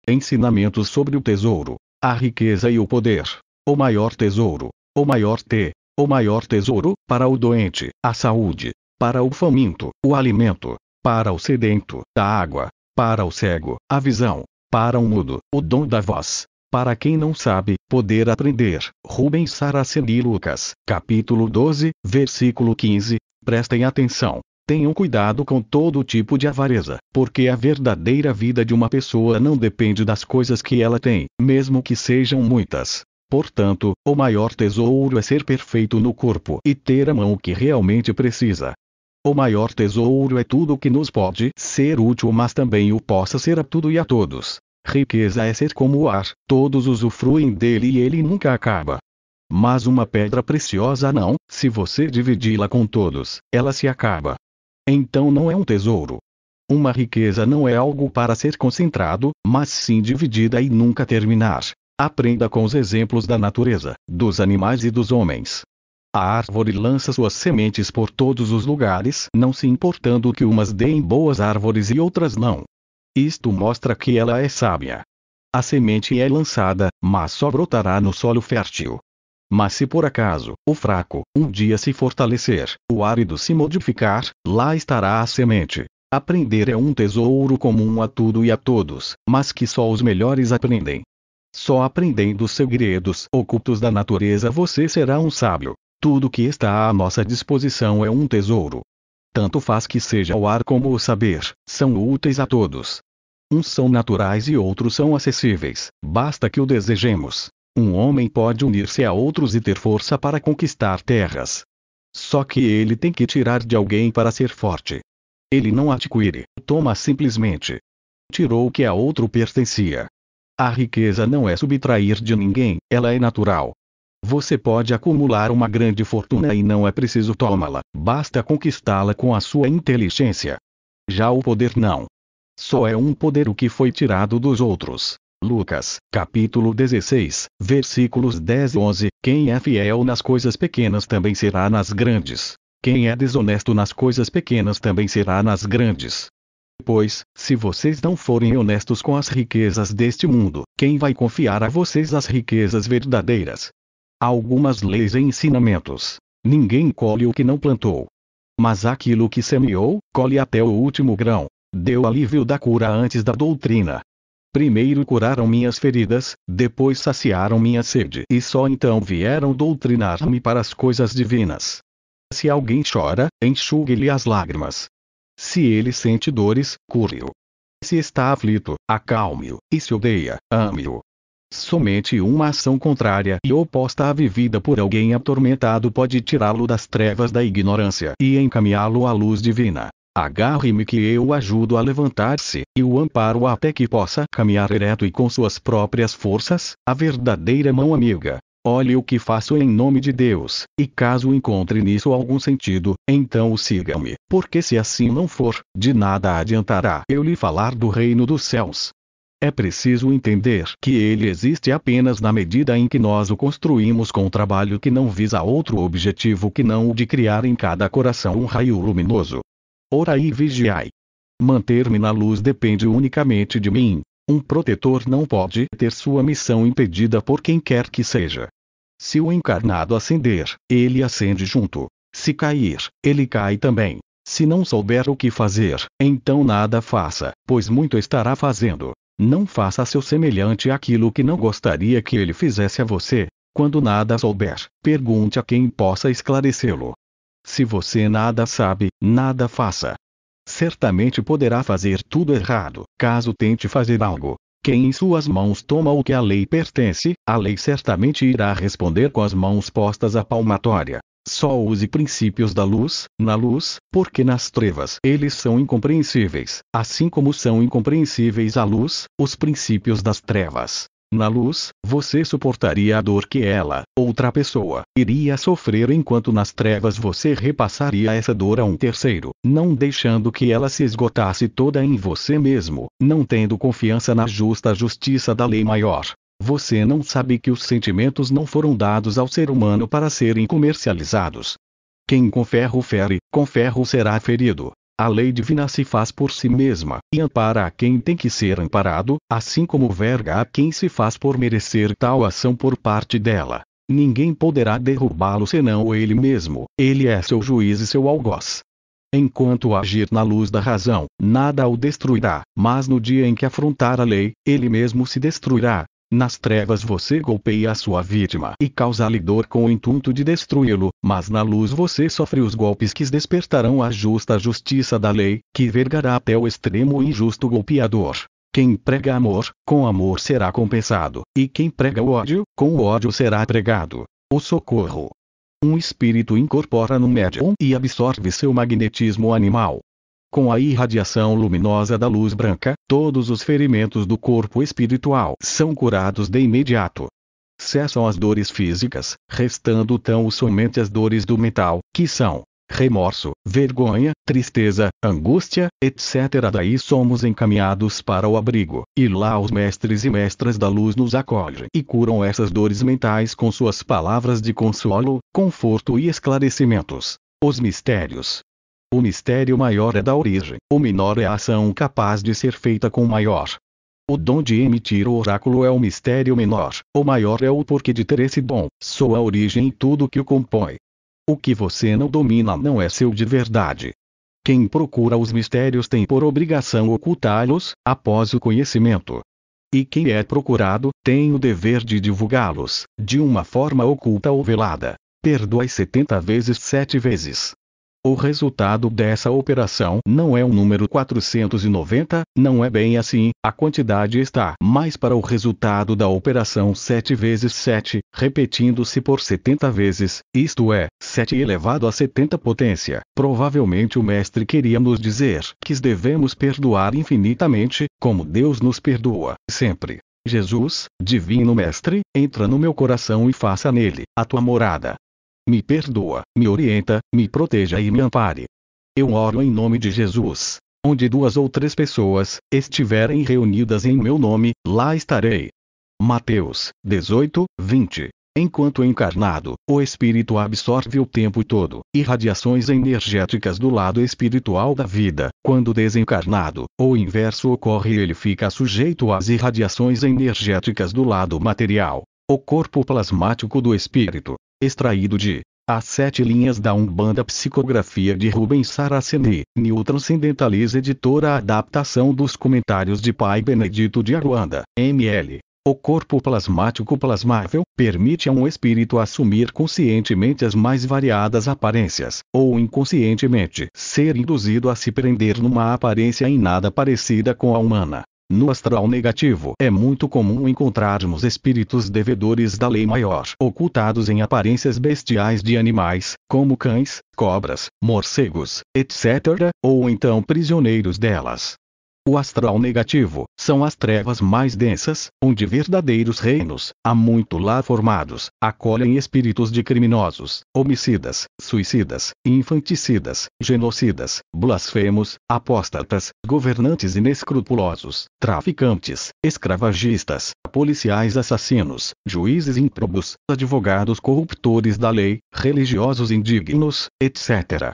Ensinamentos sobre o tesouro, a riqueza e o poder. O maior tesouro. O maior tesouro, para o doente, a saúde. Para o faminto, o alimento. Para o sedento, a água. Para o cego, a visão. Para o mudo, o dom da voz. Para quem não sabe, poder aprender. Rubens Saraceni Lucas, capítulo 12, versículo 15. Prestem atenção. Tenham cuidado com todo tipo de avareza, porque a verdadeira vida de uma pessoa não depende das coisas que ela tem, mesmo que sejam muitas. Portanto, o maior tesouro é ser perfeito no corpo e ter a mão que realmente precisa. O maior tesouro é tudo que nos pode ser útil, mas também o possa ser a tudo e a todos. Riqueza é ser como o ar, todos usufruem dele e ele nunca acaba. Mas uma pedra preciosa não, se você dividi-la com todos, ela se acaba. Então não é um tesouro. Uma riqueza não é algo para ser concentrado, mas sim dividida e nunca terminar. Aprenda com os exemplos da natureza, dos animais e dos homens. A árvore lança suas sementes por todos os lugares, não se importando que umas deem boas árvores e outras não. Isto mostra que ela é sábia. A semente é lançada, mas só brotará no solo fértil. Mas se por acaso, o fraco, um dia se fortalecer, o árido se modificar, lá estará a semente. Aprender é um tesouro comum a tudo e a todos, mas que só os melhores aprendem. Só aprendendo os segredos ocultos da natureza você será um sábio. Tudo que está à nossa disposição é um tesouro. Tanto faz que seja o ar como o saber, são úteis a todos. Uns são naturais e outros são acessíveis, basta que o desejemos. Um homem pode unir-se a outros e ter força para conquistar terras. Só que ele tem que tirar de alguém para ser forte. Ele não adquire, toma simplesmente. Tirou o que a outro pertencia. A riqueza não é subtrair de ninguém, ela é natural. Você pode acumular uma grande fortuna e não é preciso tomá-la, basta conquistá-la com a sua inteligência. Já o poder não. Só é um poder o que foi tirado dos outros. Lucas, capítulo 16, versículos 10 e 11. Quem é fiel nas coisas pequenas também será nas grandes. Quem é desonesto nas coisas pequenas também será nas grandes. Pois, se vocês não forem honestos com as riquezas deste mundo, quem vai confiar a vocês as riquezas verdadeiras? Algumas leis e ensinamentos. Ninguém colhe o que não plantou. Mas aquilo que semeou, colhe até o último grão. Deu alívio da cura antes da doutrina. Primeiro curaram minhas feridas, depois saciaram minha sede e só então vieram doutrinar-me para as coisas divinas. Se alguém chora, enxugue-lhe as lágrimas. Se ele sente dores, cure-o. Se está aflito, acalme-o, e se odeia, ame-o. Somente uma ação contrária e oposta à vivida por alguém atormentado pode tirá-lo das trevas da ignorância e encaminhá-lo à luz divina. Agarre-me que eu o ajudo a levantar-se, e o amparo até que possa caminhar ereto e com suas próprias forças, a verdadeira mão amiga. Olhe o que faço em nome de Deus, e caso encontre nisso algum sentido, então o siga-me, porque se assim não for, de nada adiantará eu lhe falar do reino dos céus. É preciso entender que ele existe apenas na medida em que nós o construímos com trabalho que não visa outro objetivo que não o de criar em cada coração um raio luminoso. Orai e vigiai. Manter-me na luz depende unicamente de mim. Um protetor não pode ter sua missão impedida por quem quer que seja. Se o encarnado acender, ele acende junto. Se cair, ele cai também. Se não souber o que fazer, então nada faça, pois muito estará fazendo. Não faça a seu semelhante aquilo que não gostaria que ele fizesse a você. Quando nada souber, pergunte a quem possa esclarecê-lo. Se você nada sabe, nada faça. Certamente poderá fazer tudo errado, caso tente fazer algo. Quem em suas mãos toma o que à lei pertence, a lei certamente irá responder com as mãos postas à palmatória. Só use princípios da luz, na luz, porque nas trevas eles são incompreensíveis, assim como são incompreensíveis à luz, os princípios das trevas. Na luz, você suportaria a dor que ela, outra pessoa, iria sofrer enquanto nas trevas você repassaria essa dor a um terceiro, não deixando que ela se esgotasse toda em você mesmo, não tendo confiança na justa justiça da lei maior. Você não sabe que os sentimentos não foram dados ao ser humano para serem comercializados. Quem com ferro fere, com ferro será ferido. A lei divina se faz por si mesma, e ampara a quem tem que ser amparado, assim como verga a quem se faz por merecer tal ação por parte dela. Ninguém poderá derrubá-lo senão ele mesmo, ele é seu juiz e seu algoz. Enquanto agir na luz da razão, nada o destruirá, mas no dia em que afrontar a lei, ele mesmo se destruirá. Nas trevas você golpeia a sua vítima e causa-lhe dor com o intuito de destruí-lo, mas na luz você sofre os golpes que despertarão a justa justiça da lei, que vergará até o extremo o injusto golpeador. Quem prega amor, com amor será compensado, e quem prega o ódio, com o ódio será pregado. O socorro. Um espírito incorpora no médium e absorve seu magnetismo animal. Com a irradiação luminosa da luz branca, todos os ferimentos do corpo espiritual são curados de imediato. Cessam as dores físicas, restando tão somente as dores do mental, que são remorso, vergonha, tristeza, angústia, etc. Daí somos encaminhados para o abrigo, e lá os mestres e mestras da luz nos acolhem e curam essas dores mentais com suas palavras de consolo, conforto e esclarecimentos. Os mistérios. O mistério maior é da origem, o menor é a ação capaz de ser feita com o maior. O dom de emitir o oráculo é o mistério menor, o maior é o porquê de ter esse dom, sua origem e tudo que o compõe. O que você não domina não é seu de verdade. Quem procura os mistérios tem por obrigação ocultá-los, após o conhecimento. E quem é procurado, tem o dever de divulgá-los, de uma forma oculta ou velada. Perdoai 70 vezes 7 vezes. O resultado dessa operação não é o número 490, não é bem assim, a quantidade está mais para o resultado da operação 7 vezes 7, repetindo-se por 70 vezes, isto é, 7 elevado a 70 potência. Provavelmente o mestre queria nos dizer que devemos perdoar infinitamente, como Deus nos perdoa, sempre. Jesus, divino mestre, entra no meu coração e faça nele a tua morada. Me perdoa, me orienta, me proteja e me ampare. Eu oro em nome de Jesus. Onde 2 ou 3 pessoas estiverem reunidas em meu nome, lá estarei. Mateus 18, 20. Enquanto encarnado, o espírito absorve o tempo todo irradiações energéticas do lado espiritual da vida. Quando desencarnado, o inverso ocorre e ele fica sujeito às irradiações energéticas do lado material. O corpo plasmático do espírito. Extraído de As 7 linhas da Umbanda. Psicografia de Rubens Saraceni, New Transcendentalize Editora. Adaptação dos comentários de Pai Benedito de Aruanda, ML. O corpo plasmático plasmável permite a um espírito assumir conscientemente as mais variadas aparências, ou inconscientemente ser induzido a se prender numa aparência em nada parecida com a humana. No astral negativo é muito comum encontrarmos espíritos devedores da lei maior ocultados em aparências bestiais de animais, como cães, cobras, morcegos, etc., ou então prisioneiros delas. O astral negativo são as trevas mais densas, onde verdadeiros reinos, há muito lá formados, acolhem espíritos de criminosos, homicidas, suicidas, infanticidas, genocidas, blasfemos, apóstatas, governantes inescrupulosos, traficantes, escravagistas, policiais assassinos, juízes ímprobos, advogados corruptores da lei, religiosos indignos, etc.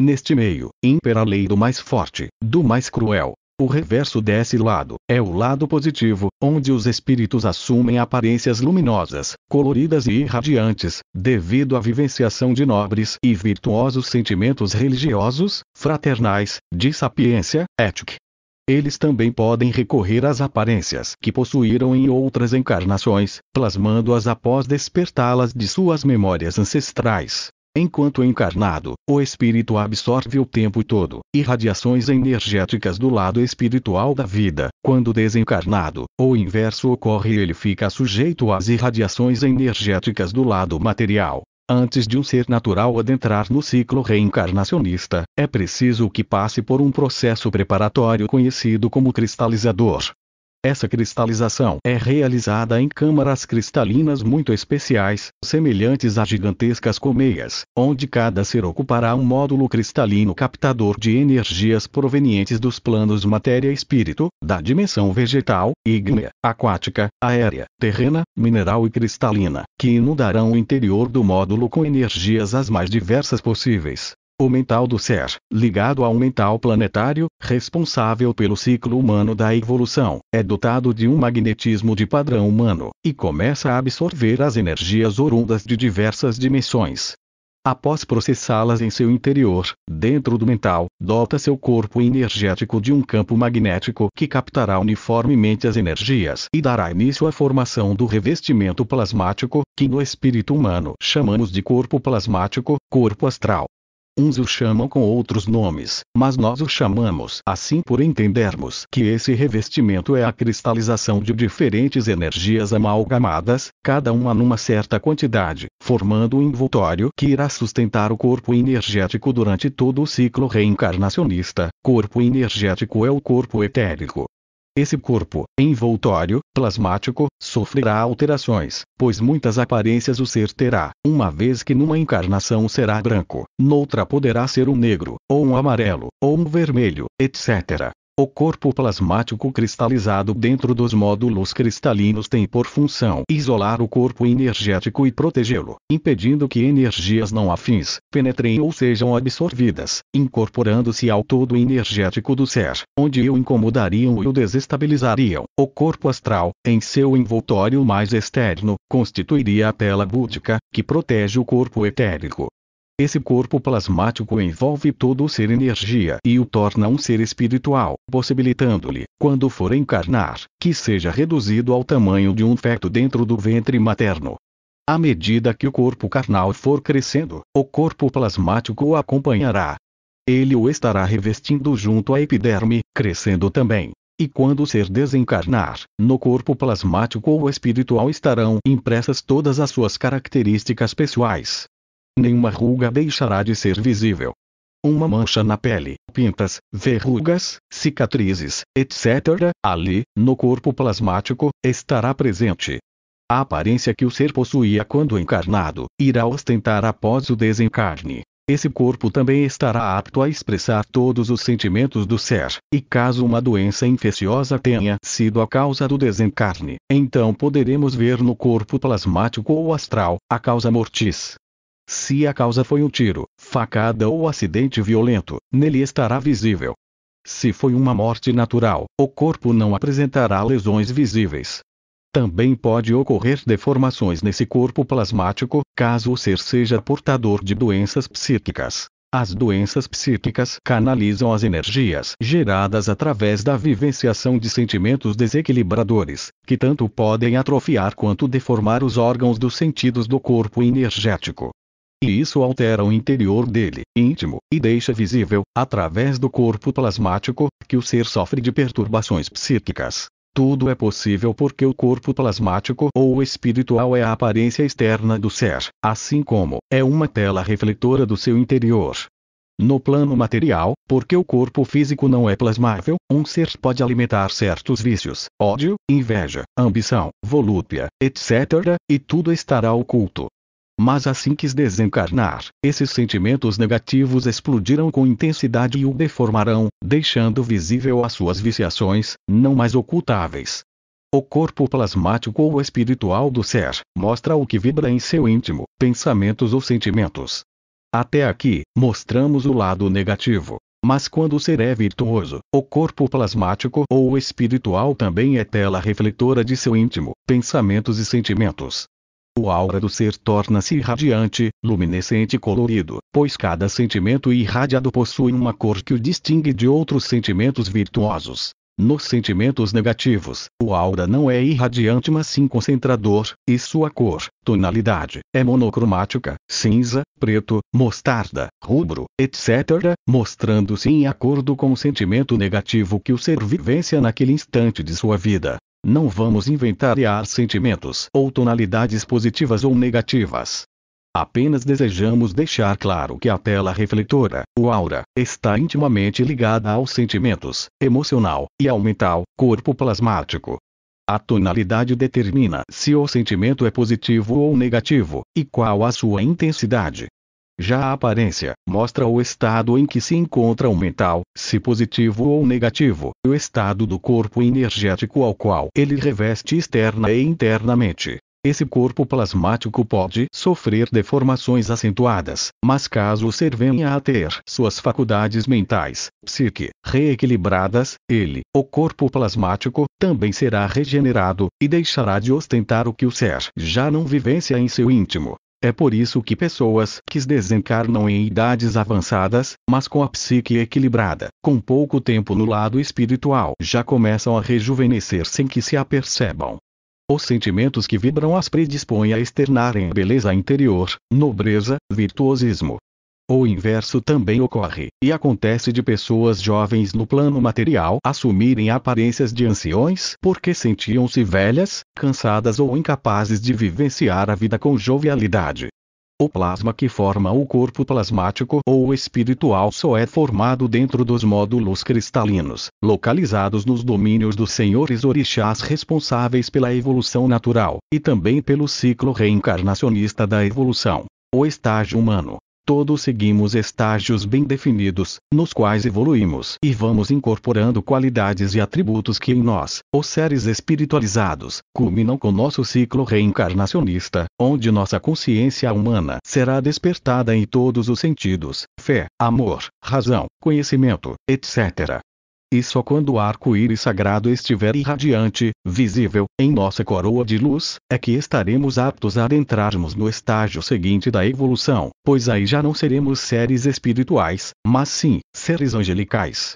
Neste meio, impera a lei do mais forte, do mais cruel. O reverso desse lado é o lado positivo, onde os espíritos assumem aparências luminosas, coloridas e irradiantes, devido à vivenciação de nobres e virtuosos sentimentos religiosos, fraternais, de sapiência, ética. Eles também podem recorrer às aparências que possuíram em outras encarnações, plasmando-as após despertá-las de suas memórias ancestrais. Enquanto encarnado, o espírito absorve o tempo todo irradiações energéticas do lado espiritual da vida. Quando desencarnado, o inverso ocorre e ele fica sujeito às irradiações energéticas do lado material. Antes de um ser natural adentrar no ciclo reencarnacionista, é preciso que passe por um processo preparatório conhecido como cristalizador. Essa cristalização é realizada em câmaras cristalinas muito especiais, semelhantes a gigantescas colmeias, onde cada ser ocupará um módulo cristalino captador de energias provenientes dos planos matéria e espírito, da dimensão vegetal, ígnea, aquática, aérea, terrena, mineral e cristalina, que inundarão o interior do módulo com energias as mais diversas possíveis. O mental do ser, ligado ao mental planetário, responsável pelo ciclo humano da evolução, é dotado de um magnetismo de padrão humano, e começa a absorver as energias oriundas de diversas dimensões. Após processá-las em seu interior, dentro do mental, dota seu corpo energético de um campo magnético que captará uniformemente as energias e dará início à formação do revestimento plasmático, que no espírito humano chamamos de corpo plasmático, corpo astral. Uns o chamam com outros nomes, mas nós o chamamos assim por entendermos que esse revestimento é a cristalização de diferentes energias amalgamadas, cada uma numa certa quantidade, formando um envoltório que irá sustentar o corpo energético durante todo o ciclo reencarnacionista. Corpo energético é o corpo etérico. Esse corpo, envoltório, plasmático, sofrerá alterações, pois muitas aparências o ser terá, uma vez que numa encarnação será branco, noutra poderá ser um negro, ou um amarelo, ou um vermelho, etc. O corpo plasmático cristalizado dentro dos módulos cristalinos tem por função isolar o corpo energético e protegê-lo, impedindo que energias não afins penetrem ou sejam absorvidas, incorporando-se ao todo energético do ser, onde o incomodariam e o desestabilizariam. O corpo astral, em seu envoltório mais externo, constituiria a tela búdica, que protege o corpo etérico. Esse corpo plasmático envolve todo o ser energia e o torna um ser espiritual, possibilitando-lhe, quando for encarnar, que seja reduzido ao tamanho de um feto dentro do ventre materno. À medida que o corpo carnal for crescendo, o corpo plasmático o acompanhará. Ele o estará revestindo junto à epiderme, crescendo também. E quando o ser desencarnar, no corpo plasmático ou espiritual estarão impressas todas as suas características pessoais. Nenhuma ruga deixará de ser visível. Uma mancha na pele, pintas, verrugas, cicatrizes, etc., ali, no corpo plasmático, estará presente. A aparência que o ser possuía quando encarnado, irá ostentar após o desencarne. Esse corpo também estará apto a expressar todos os sentimentos do ser, e caso uma doença infecciosa tenha sido a causa do desencarne, então poderemos ver no corpo plasmático ou astral, a causa mortis. Se a causa foi um tiro, facada ou acidente violento, nele estará visível. Se foi uma morte natural, o corpo não apresentará lesões visíveis. Também pode ocorrer deformações nesse corpo plasmático, caso o ser seja portador de doenças psíquicas. As doenças psíquicas canalizam as energias geradas através da vivenciação de sentimentos desequilibradores, que tanto podem atrofiar quanto deformar os órgãos dos sentidos do corpo energético. E isso altera o interior dele, íntimo, e deixa visível, através do corpo plasmático, que o ser sofre de perturbações psíquicas. Tudo é possível porque o corpo plasmático ou espiritual é a aparência externa do ser, assim como é uma tela refletora do seu interior. No plano material, porque o corpo físico não é plasmável, um ser pode alimentar certos vícios, ódio, inveja, ambição, volúpia, etc., e tudo estará oculto. Mas assim que desencarnar, esses sentimentos negativos explodirão com intensidade e o deformarão, deixando visível as suas viciações, não mais ocultáveis. O corpo plasmático ou espiritual do ser mostra o que vibra em seu íntimo, pensamentos ou sentimentos. Até aqui, mostramos o lado negativo. Mas quando o ser é virtuoso, o corpo plasmático ou espiritual também é tela refletora de seu íntimo, pensamentos e sentimentos. O aura do ser torna-se radiante, luminescente e colorido, pois cada sentimento irradiado possui uma cor que o distingue de outros sentimentos virtuosos. Nos sentimentos negativos, o aura não é irradiante mas sim concentrador, e sua cor, tonalidade, é monocromática, cinza, preto, mostarda, rubro, etc., mostrando-se em acordo com o sentimento negativo que o ser vivencia naquele instante de sua vida. Não vamos inventariar sentimentos ou tonalidades positivas ou negativas. Apenas desejamos deixar claro que a tela refletora, o aura, está intimamente ligada aos sentimentos, emocional, e ao mental, corpo plasmático. A tonalidade determina se o sentimento é positivo ou negativo, e qual a sua intensidade. Já a aparência mostra o estado em que se encontra o mental, se positivo ou negativo, e o estado do corpo energético ao qual ele reveste externa e internamente. Esse corpo plasmático pode sofrer deformações acentuadas, mas caso o ser venha a ter suas faculdades mentais, psique, reequilibradas, ele, o corpo plasmático, também será regenerado, e deixará de ostentar o que o ser já não vivencia em seu íntimo. É por isso que pessoas que desencarnam em idades avançadas, mas com a psique equilibrada, com pouco tempo no lado espiritual, já começam a rejuvenescer sem que se apercebam. Os sentimentos que vibram as predispõem a externarem beleza interior, nobreza, virtuosismo. O inverso também ocorre, e acontece de pessoas jovens no plano material assumirem aparências de anciões porque sentiam-se velhas, cansadas ou incapazes de vivenciar a vida com jovialidade. O plasma que forma o corpo plasmático ou espiritual só é formado dentro dos módulos cristalinos, localizados nos domínios dos senhores orixás responsáveis pela evolução natural, e também pelo ciclo reencarnacionista da evolução. O estágio humano. Todos seguimos estágios bem definidos, nos quais evoluímos e vamos incorporando qualidades e atributos que em nós, os seres espiritualizados, culminam com nosso ciclo reencarnacionista, onde nossa consciência humana será despertada em todos os sentidos: fé, amor, razão, conhecimento, etc. E só quando o arco-íris sagrado estiver irradiante, visível, em nossa coroa de luz, é que estaremos aptos a adentrarmos no estágio seguinte da evolução, pois aí já não seremos seres espirituais, mas sim, seres angelicais.